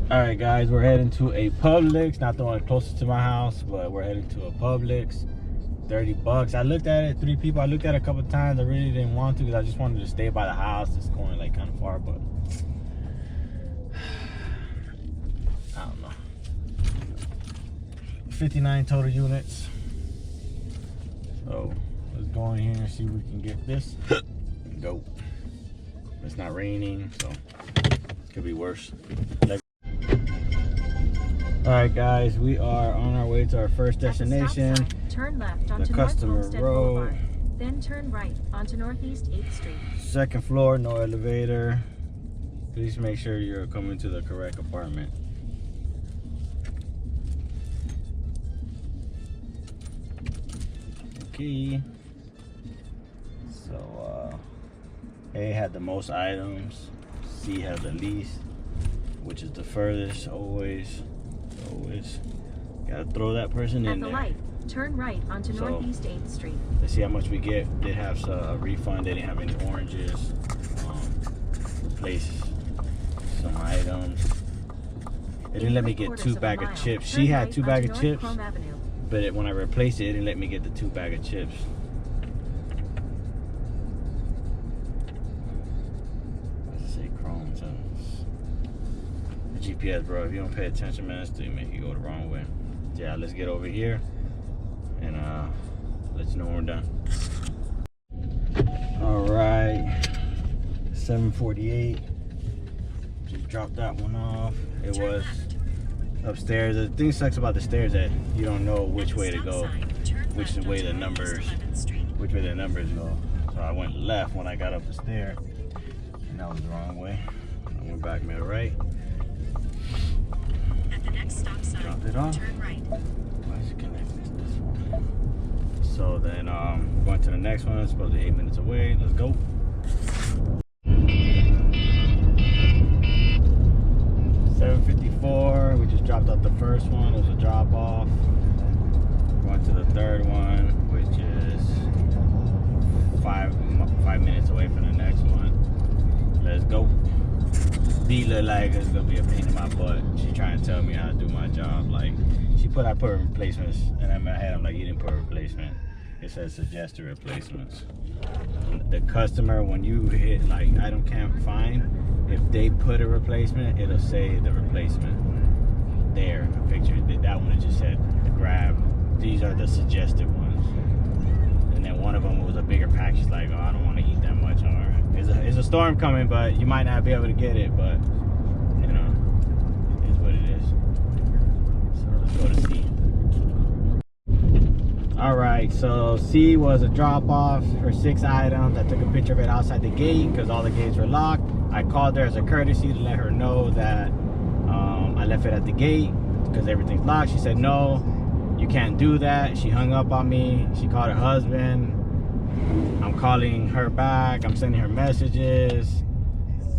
All right, guys, we're heading to a Publix. Not the one closest to my house, but we're heading to a Publix. 30 bucks. I looked at it, 3 people. I looked at it a couple of times. I really didn't want to because I just wanted to stay by the house. It's going like kind of far, but I don't know. 59 total units. So let's go in here and see if we can get this. Go. It's not raining, so it could be worse. All right, guys, we are on our way to our first destination. Turn left onto the customer North Homestead road. Boulevard. Then turn right onto Northeast 8th Street. Second floor, no elevator. Please make sure you're coming to the correct apartment. Okay. So A had the most items, C had the least, which is the furthest. Always gotta throw that person in there. At the light, turn right onto Northeast 8th Street. Let's see how much we get. Did have a refund. They didn't have any oranges. Replace some items. It didn't let me get 2 bags of chips. She had 2 bags of chips, but when I replaced it, it didn't let me get the 2 bags of chips. Let's say Chrome tunnels. The GPS, bro. If you don't pay attention, man, it's still make you go the wrong way. Yeah, let's get over here and let you know when we're done. All right, 7:48. Just dropped that one off. It was upstairs. The thing sucks about the stairs that you don't know which way to go, which way the numbers go. So I went left when I got up the stair, and that was the wrong way. I went back, made a right. At the next stop sign, dropped it off. Turn right. Why is it connected to this one? So then going to the next one. It's supposed to be 8 minutes away. Let's go. $7.54. We just dropped off the first one. It was a drop off. Going to the third one, which is 5 minutes away from the next one. Let's go. B look like it's gonna be a pain in my butt. She trying to tell me how to do my job. Like I put replacements, and in my head I'm like, you didn't put replacement. It says suggested replacements. The customer, when you hit like item can't find, if they put a replacement, it'll say the replacement there. A picture. That one it just said grab. These are the suggested ones. And then one of them was a bigger pack. She's like, oh, I don't want to eat that much. All right. It's a storm coming, but you might not be able to get it. But you know, it is what it is. So let's go to C. All right, so C was a drop off for 6 items. I took a picture of it outside the gate because all the gates were locked. I called her as a courtesy to let her know that I left it at the gate because everything's locked. She said, no, you can't do that. She hung up on me. She called her husband. I'm calling her back. I'm sending her messages.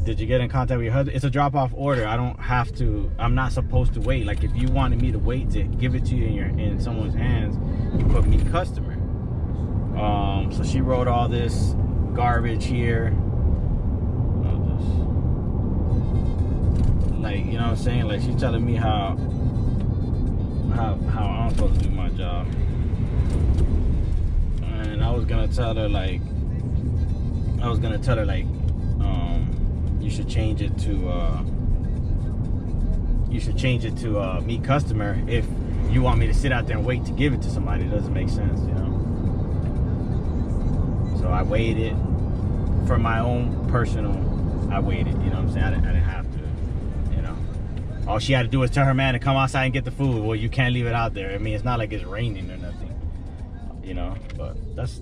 Did you get in contact with your husband? It's a drop-off order. I don't have to. I'm not supposed to wait. Like if you wanted me to wait to give it to you in someone's hands, you put me customer. So she wrote all this garbage here. Like, you know what I'm saying? Like she's telling me how I'm supposed to do my job. And I was gonna tell her like you should change it to me customer if you want me to sit out there and wait to give it to somebody. It doesn't make sense, you know. So I waited for my own personal. I waited, you know what I'm saying? I didn't have to, you know. All she had to do was tell her man to come outside and get the food. Well, you can't leave it out there. I mean, it's not like it's raining or nothing, you know. But that's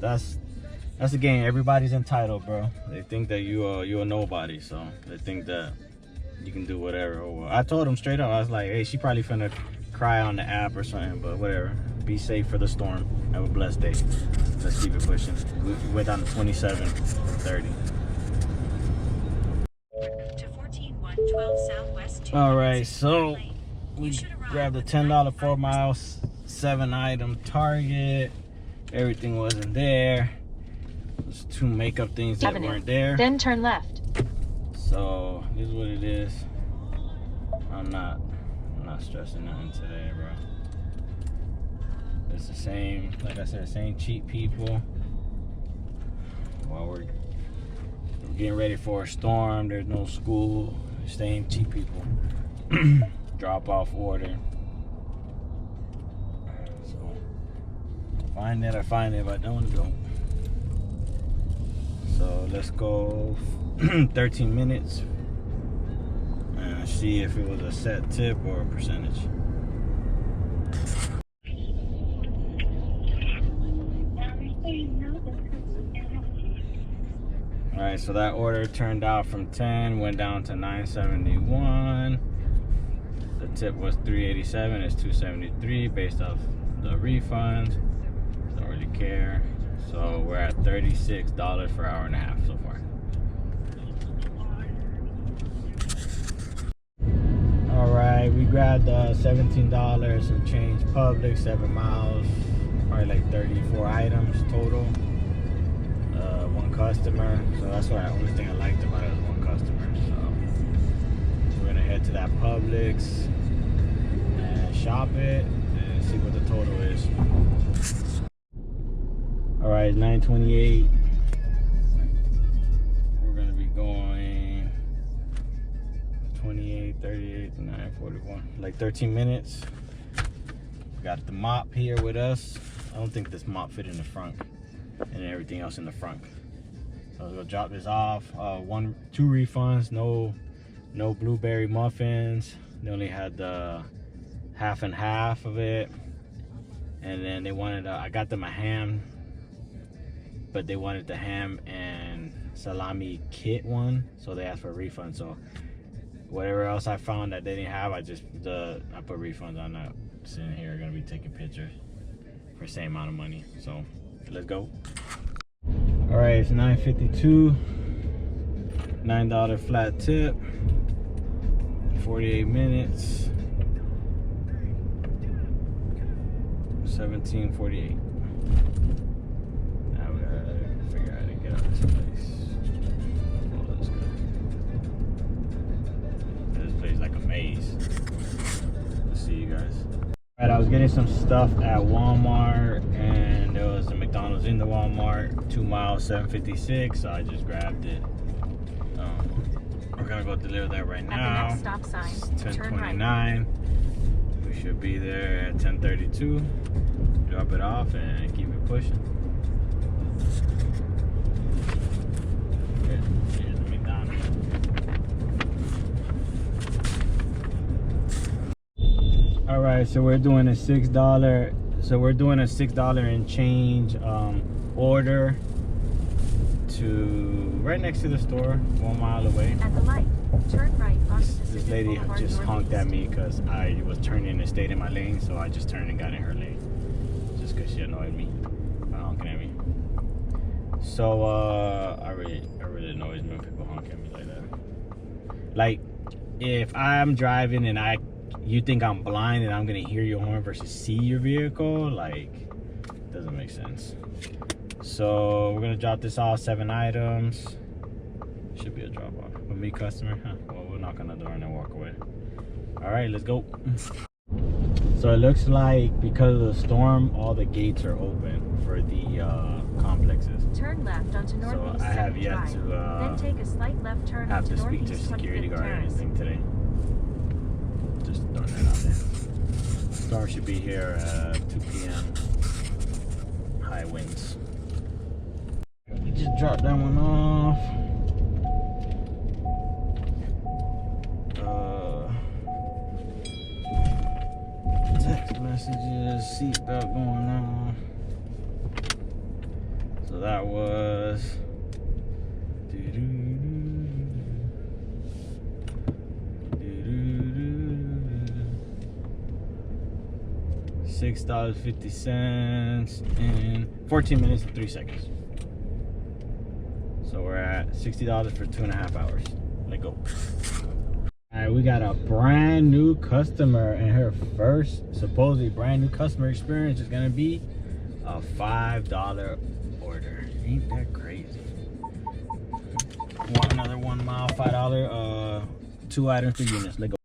the game. Everybody's entitled, bro. They think that you're a nobody, so they think that you can do whatever. I told them straight up. I was like, hey, she probably finna cry on the app or something, but whatever. Be safe for the storm. Have a blessed day. Let's keep it pushing. We went down to 27:30. To 14112 Southwest. All right, so we grabbed a $10 4 miles, 7 item Target. Everything wasn't there. There's 2 makeup things that weren't there. Then turn left. So this is what it is. I don't I'm not stressing nothing today, bro. It's the same, like I said, same cheap people. While we're getting ready for a storm, there's no school, same cheap people. Drop off order. So find it, I find it, but I don't go. So let's go 13 minutes and see if it was a set tip or a percentage. All right, so that order turned out from 10, went down to 971. The tip was 387, it's 273 based off the refund. Don't really care. So we're at $36 for an hour and a half so far. All right, we grabbed $17 and change Publix, 7 miles, probably like 34 items total. One customer, so that's why the only thing I liked about it was one customer. So we're gonna head to that Publix and shop it and see what the total is. All right, 9:28. We're gonna be going 28, 38, 9:41, like 13 minutes. We got the mop here with us. I don't think this mop fit in the front, and everything else in the front. So we'll drop this off. 2 refunds, no blueberry muffins. They only had the half and half of it, and then they wanted I got them a ham, but they wanted the ham and salami kit one, so they asked for a refund. So whatever else I found that they didn't have, I put refunds. I'm not sitting here gonna be taking pictures for the same amount of money. So let's go. All right, it's 9:52. $9 flat tip. 48 minutes. 17:48. Now we gotta figure out how to get out of this place. Oh, that's good. This place is like a maze. Let's see you guys. All right, I was getting some stuff at Walmart, and there was a McDonald's in the Walmart. 2 miles, 756. So I just grabbed it. We're gonna go deliver that right now. At the next stop sign, it's turn 10:29. We should be there at 10:32. Drop it off and keep it pushing. Here's the McDonald's. All right, so we're doing a $6. So we're doing a $6 and change order to right next to the store, 1 mile away. At the light, turn right onto This lady just honked at me because I was turning and stayed in my lane, so I just turned and got in her lane, just because she annoyed me by honking at me. So I really annoys me when people honk at me like that. Like if I'm driving and you think I'm blind and I'm gonna hear your horn versus see your vehicle, like doesn't make sense. So we're gonna drop this off, 7 items. Should be a drop off. With me, customer, huh? Well, we'll knock on the door and then walk away. All right, let's go. So it looks like because of the storm, all the gates are open for the complexes. Turn left onto Northeast. So I have yet Drive. to Then take a slight left turn have onto to speak to a Northeast security 25th guard or Terrace. anything today. Just throwing that out there. Storm should be here at 2 p.m. High winds. We just dropped that one off. Text messages, seatbelt going on. So that was $6.50 in 14 minutes and 3 seconds. So we're at $60 for 2.5 hours. Let's go. All right, we got a brand new customer, and her first supposedly brand new customer experience is gonna be a $5 order. Ain't that crazy? Want another 1 mile, $5, 2 items, 3 units. Let's go.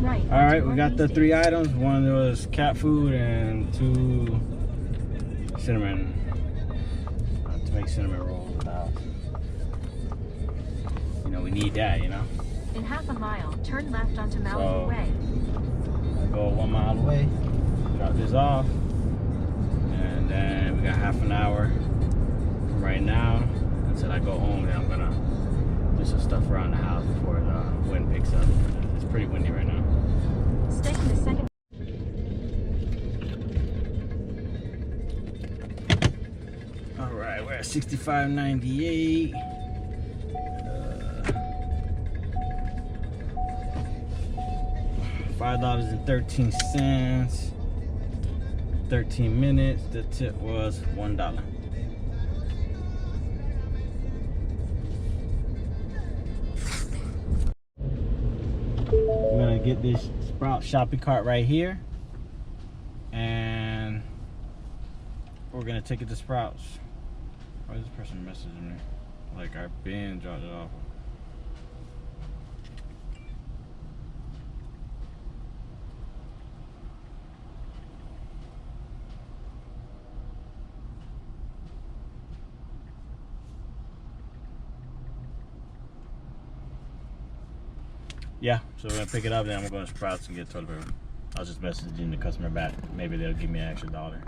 Turn right. All right, we got the 3 items. One was cat food and 2 cinnamon. To make cinnamon rolls in the house. You know, we need that, you know. In half a mile, turn left onto Malibu Way. I go 1 mile away, drop this off, and then we got half an hour from right now until I go home. And I'm gonna do some stuff around the house before the wind picks up. It's pretty windy right now. Stay in the second. All right, we're at 65.98. $5.13. 13 minutes. The tip was $1. We're gonna get this Sprout shopping cart right here, and we're gonna take it to Sprouts. Why is this person messaging me? Like I've been dropped it off. Yeah, so we're gonna pick it up, then I'm gonna go to Sprouts and get toilet paper. I was just messaging the customer back. Maybe they'll give me an extra $1.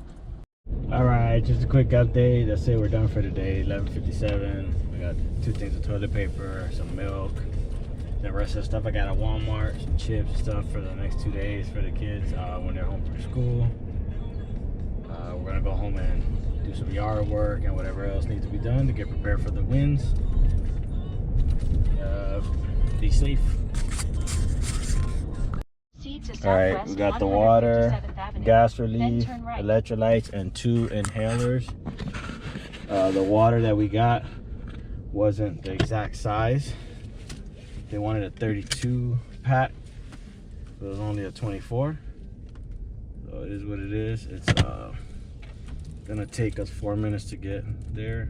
All right, just a quick update. That's it, we're done for today. 11:57. We got 2 things of toilet paper, some milk. The rest of the stuff I got at Walmart, some chips and stuff for the next 2 days for the kids when they're home from school. We're gonna go home and do some yard work and whatever else needs to be done to get prepared for the winds. Be safe. All right, we got the water, gas relief, electrolytes, and 2 inhalers. The water that we got wasn't the exact size. They wanted a 32 pack. It was only a 24. So it is what it is. It's gonna take us 4 minutes to get there.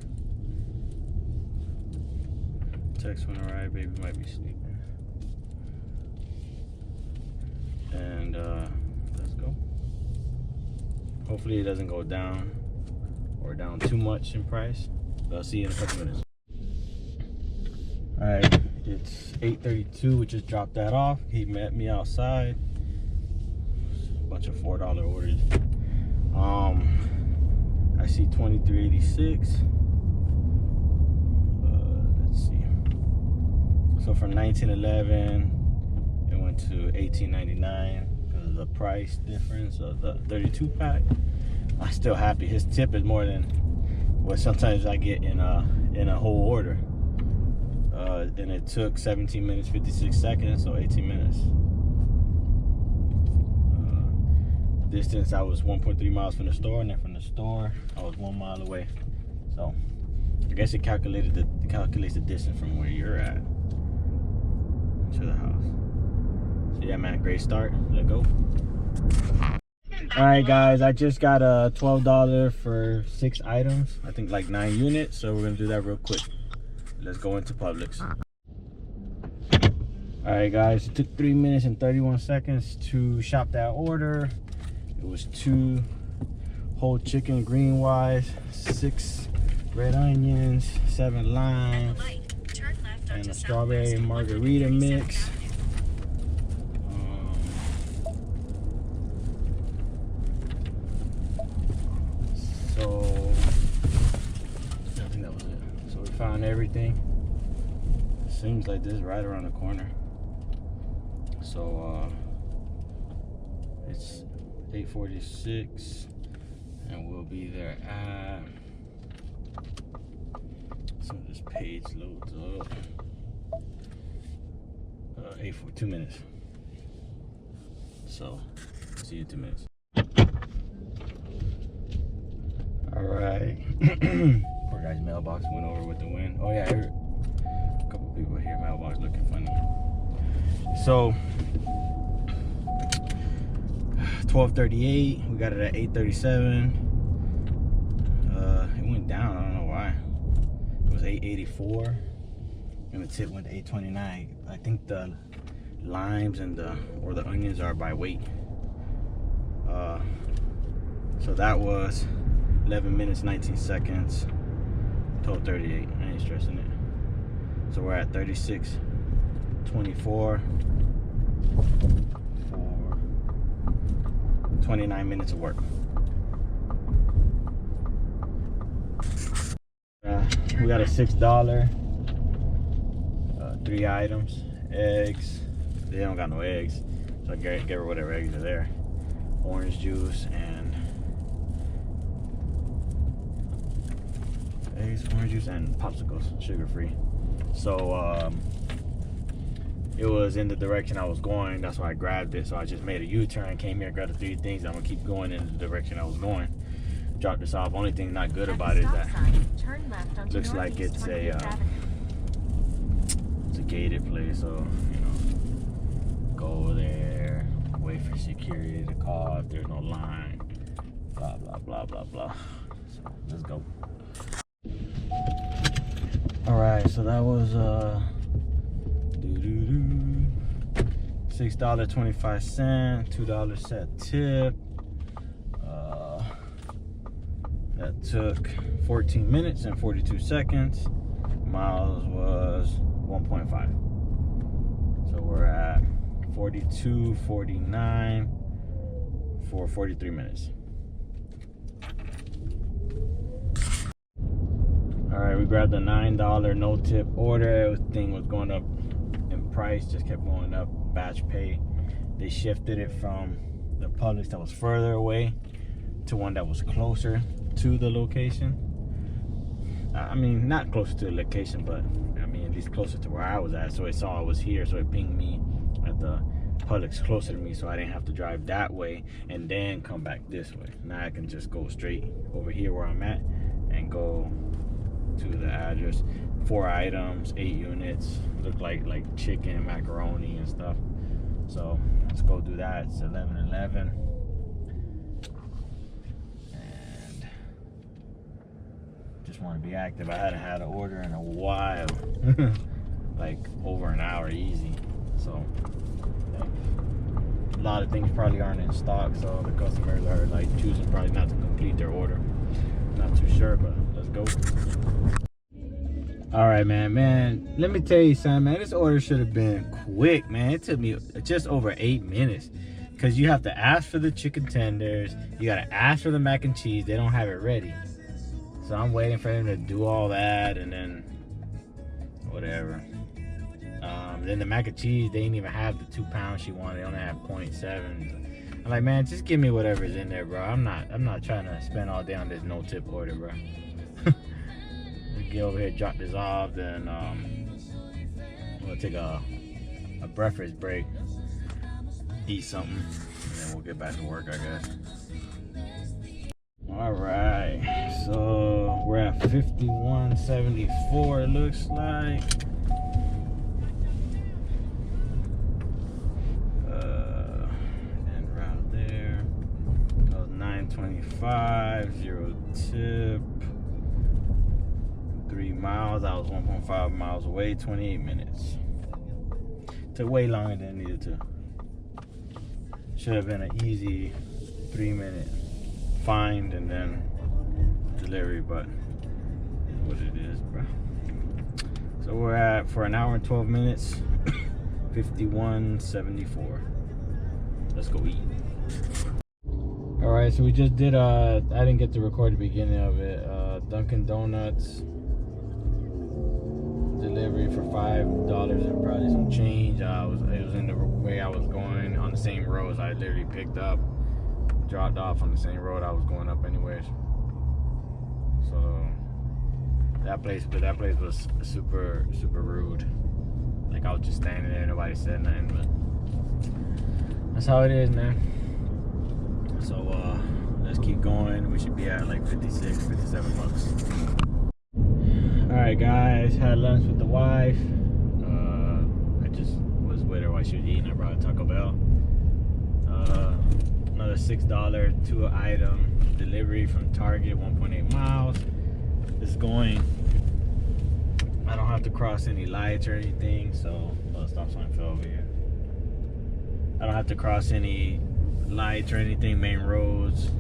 Text when arrived, baby might be sleeping. And let's go. Hopefully it doesn't go down or down too much in price. But I'll see you in a couple minutes. All right, it's 8:32. We just dropped that off. He met me outside. A bunch of $4 orders. I see 23.86. Let's see. So from 19.11. It went to $18.99 because of the price difference of the 32 pack. I'm still happy. His tip is more than what sometimes I get in a whole order. And it took 17 minutes 56 seconds, so 18 minutes. Distance, I was 1.3 miles from the store, and then from the store I was 1 mile away. So I guess it calculates the distance from where you're at to the house. Yeah, man, great start. Let's go. All right, guys, I just got a $12 for 6 items. I think like 9 units. So we're gonna do that real quick. Let's go into Publix. All right, guys, it took 3 minutes and 31 seconds to shop that order. It was 2 whole chicken green wise, 6 red onions, 7 limes, and a strawberry margarita mix. So I think that was it. So we found everything. It seems like this is right around the corner. So it's 8:46 and we'll be there at, so this page loads up. 2 minutes. So see you in 2 minutes. All right. Poor guy's mailbox went over with the wind. Oh yeah, I heard a couple people here. Mailbox looking funny. So 12:38. We got it at 8:37. It went down. I don't know why. It was 8:84, and the tip went to 8:29. I think the limes and the onions are by weight. So that was 11 minutes 19 seconds, 12:38. I ain't stressing it. So we're at 36:24 for 29 minutes of work. We got a $6, 3 items, eggs. They don't got no eggs, so I get her whatever eggs are there. Orange juice and popsicles, sugar-free. So it was in the direction I was going. That's why I grabbed it. So I just made a U-turn, came here, grabbed the 3 things. I'm gonna keep going in the direction I was going. Drop this off. Only thing not good about it is that looks like it's a gated place. So you know, go over there, wait for security to call if there's no line. Blah blah blah blah blah. So let's go. All right, so that was $6.25, $2 set tip. That took 14 minutes and 42 seconds. Miles was 1.5. So we're at 42.49 for 43 minutes. All right, we grabbed the $9 no tip order. Everything was going up in price, just kept going up. Batch pay. They shifted it from the Publix that was further away to one that was closer to the location. I mean, not closer to the location, but I mean at least closer to where I was at. So it saw I was here, so it pinged me at the Publix closer to me, so I didn't have to drive that way and then come back this way. Now I can just go straight over here where I'm at and go to the address. 4 items, 8 units. Look like chicken, macaroni and stuff. So let's go do that. It's 11:11. And just want to be active. I hadn't had an order in a while. Like over an hour easy. So a lot of things probably aren't in stock, so the customers are like choosing probably not to complete their order. Not too sure, but let's go. All right, man, let me tell you something, man. This order should have been quick, man. It took me just over 8 minutes, because you have to ask for the chicken tenders, you gotta ask for the mac and cheese. They don't have it ready, so I'm waiting for them to do all that, and then whatever. Then the mac and cheese, they didn't even have the 2 pounds she wanted. They only have 0.7. I'm like, man, just give me whatever's in there, bro. I'm not trying to spend all day on this no tip order, bro. Get over here, drop this off, then we'll take a breakfast break, eat something, and then we'll get back to work, I guess. All right, so we're at 51.74, it looks like. And route there. That was 9.25, 0 tip. 3 miles. I was 1.5 miles away, 28 minutes. Took way longer than it needed to. Should have been an easy 3-minute find and then delivery, but it's what it is, bro. So we're at, for an hour and 12 minutes, 51.74. Let's go eat. All right, so we just did, I didn't get to record the beginning of it. Dunkin' Donuts delivery for $5 and probably some change. It was in the way I was going, on the same roads I literally picked up, dropped off on the same road I was going up anyways. So that place was super rude. Like I was just standing there, nobody said nothing, but that's how it is, man. So let's keep going. We should be at like 56, 57 bucks. All right, guys, had lunch with the wife. I just was with her while she was eating. I brought a Taco Bell. Another $6 2-item delivery from Target, 1.8 miles. It's going. I don't have to cross any lights or anything, so stop sign fell over here. I don't have to cross any lights or anything, main roads,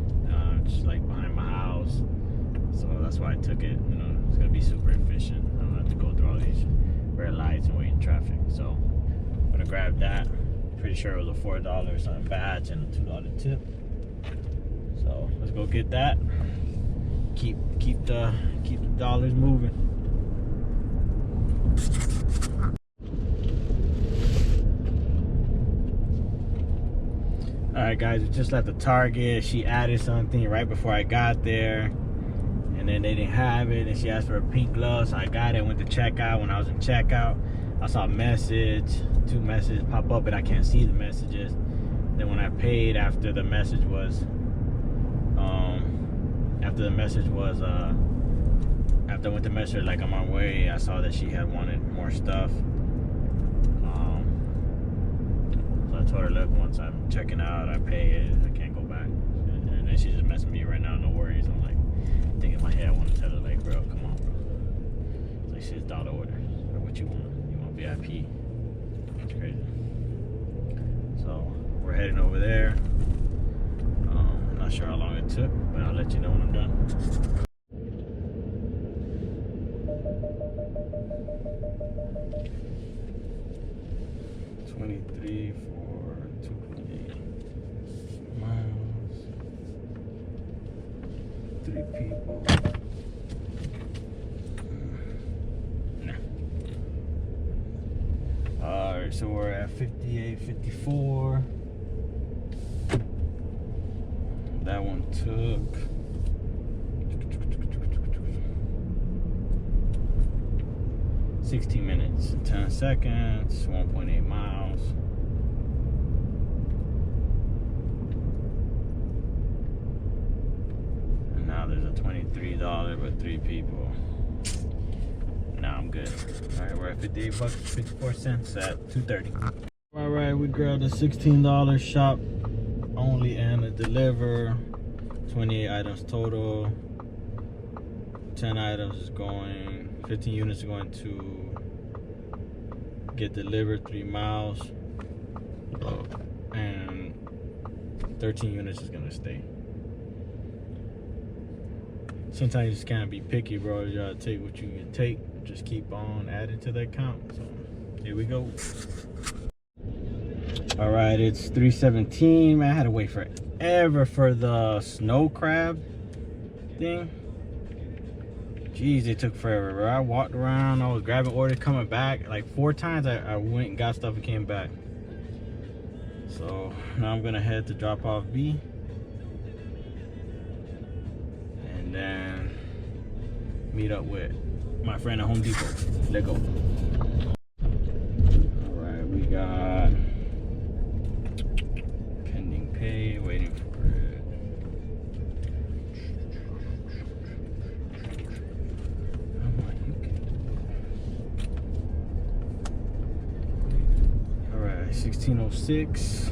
just like behind my house. So that's why I took it. You know, it's gonna be super efficient. I don't have to go through all these red lights and wait in traffic. So I'm gonna grab that. Pretty sure it was a $4 on a badge and a $2 tip. So let's go get that. Keep the dollars moving. Alright guys, we just left the Target. She added something right before I got there, and then they didn't have it, and she asked for a pink glove, so I got it. Went to checkout. When I was in checkout, I saw a message, 2 messages pop up, but I can't see the messages. Then when I paid, after the message was after I went to message her like I'm on my way, I saw that she had wanted more stuff. So I told her, look, once I'm checking out, I pay it, I can't go back. And then she's just messing me right now, no worries. I'm like thinking in my head, I want to tell her like, bro, come on, bro. It's like $6 order. Or what you want? You want VIP? That's crazy. So we're heading over there. I'm not sure how long it took, but I'll let you know when I'm done. $23 for 2.8 miles. 3 people. Nah. Alright, so we're at 58.54. That one took 16 minutes and 10 seconds, 1.8 miles. And now there's a $23 with 3 people. Now I'm good. Alright, we're at 58 bucks, 54 cents at 2:30. Alright, we grabbed a $16 shop only and a deliver. 28 items total. 10 items is going, 15 units are going to get delivered 3 miles, and 13 units is gonna stay. Sometimes you just can't be picky, bro. You gotta take what you can take. Just keep on adding to that count. So here we go. All right, it's 3:17. Man, I had to wait forever for the snow crab thing. Jeez, it took forever, bro. I walked around, I was grabbing orders, coming back. Like 4 times I went and got stuff and came back. So now I'm gonna head to drop off B. And then meet up with my friend at Home Depot. Let's go. All right, we got pending pay, waiting for it. All right, 1606.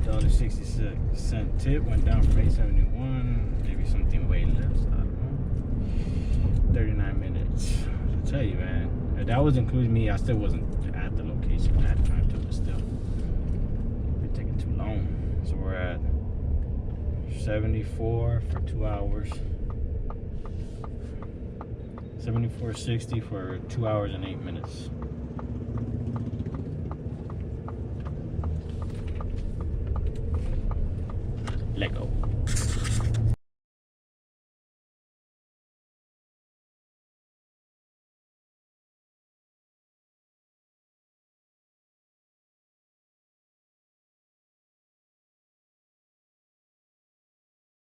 $8.60 tip, went down from 871. Maybe something way less, I don't know. 39 minutes. I'll tell you, man, if that was including me, I still wasn't at the location at the time, but still, it's taking too long. So we're at 74 for 2 hours. 74.60 for 2 hours and 8 minutes. Let go.